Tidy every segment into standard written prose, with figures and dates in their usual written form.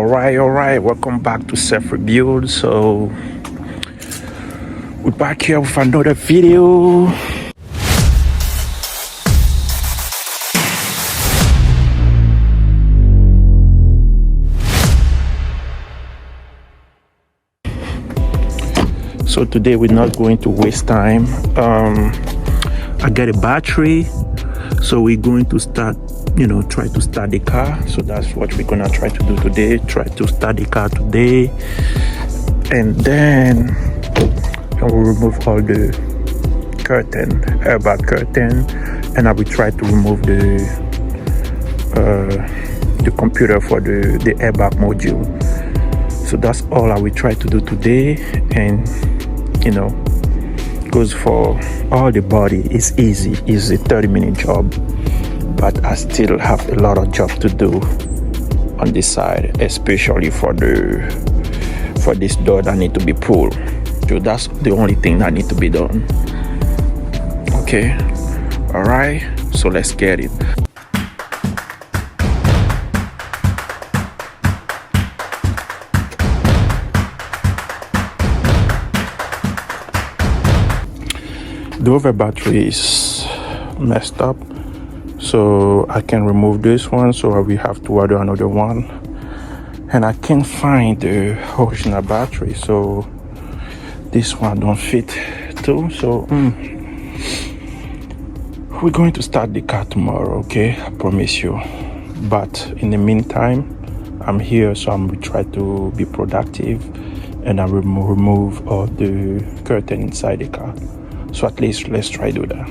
All right, welcome back to Self Rebuild. So we're back here with another video. So today we're not going to waste time. I get a battery, so we're going to start, try to start the car. So that's what we're gonna try to do today. Try to start the car today, and then I will remove all the airbag curtain, and I will try to remove the computer for the airbag module. So that's all I will try to do today, and goes for all the body. It's easy. It's a 30-minute job, but I still have a lot of job to do on this side, especially for this door that need to be pulled. So that's the only thing that need to be done. Okay, all right, so let's get it. The other battery is messed up, so I can remove this one, so we have to order another one, and I can't find the original battery, so this one don't fit too. So we're going to start the car tomorrow, okay? I promise you. But in the meantime, I'm here, so I'm gonna try to be productive, and I will remove all the curtain inside the car. So at least let's try to do that.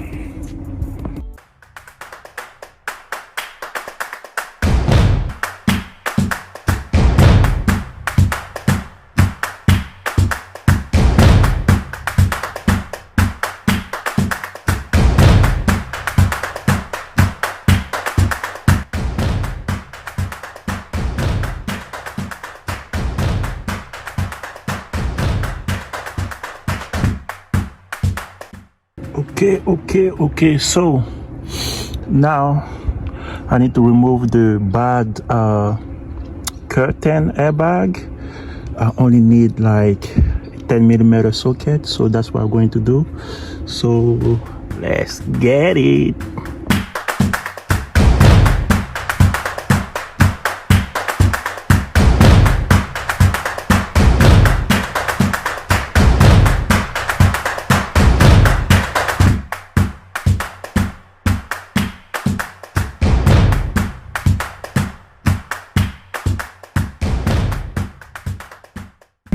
Okay, so now I need to remove the bad curtain airbag. I only need like 10mm socket, so that's what I'm going to do. So let's get it.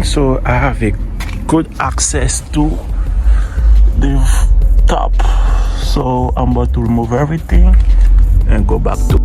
So I have a good access to the top, so I'm about to remove everything and go back to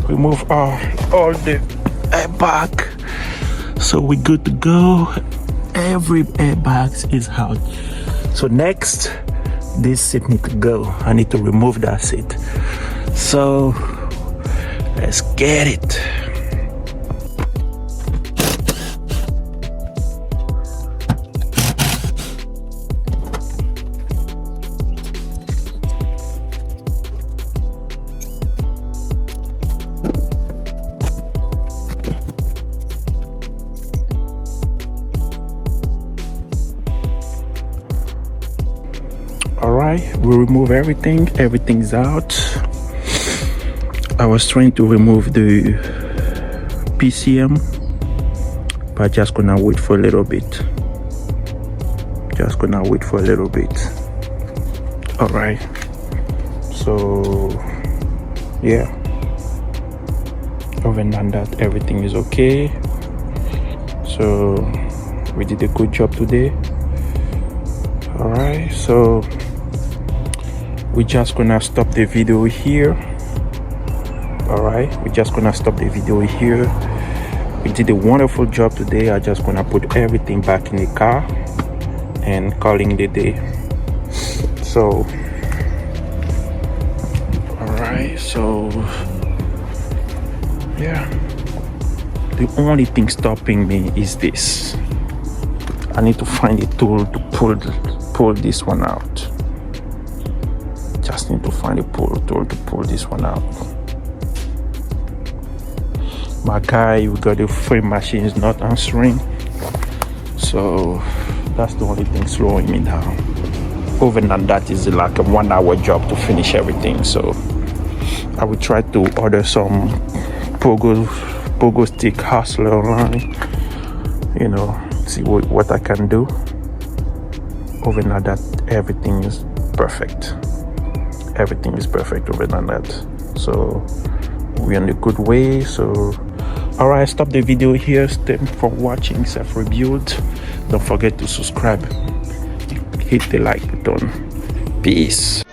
remove all the airbag, so we're good to go. Every airbag is out. So next, this seat need to go. I need to remove that seat. So let's get it. Alright, we remove everything's out. I was trying to remove the PCM, but just gonna wait for a little bit. Alright, so yeah, other than that, everything is okay. So we did a good job today. Alright, so we're just gonna stop the video here. Alright, we're just gonna stop the video here, We did a wonderful job today. I just gonna put everything back in the car and calling the day. So all right, so yeah, the only thing stopping me is this. I need to find a tool to pull this one out. Just need to find a tool to pull this one out. My guy, we got the frame machine is not answering, so that's the only thing slowing me down. Other than that, is like a 1 hour job to finish everything. So I will try to order some pogo stick hustler online, you know, see what I can do. Other than that, everything is perfect. Everything is perfect over than that. So we're in a good way. So all right, stop the video here. Thank you for watching Self Rebuild. Don't forget to subscribe, hit the like button. Peace.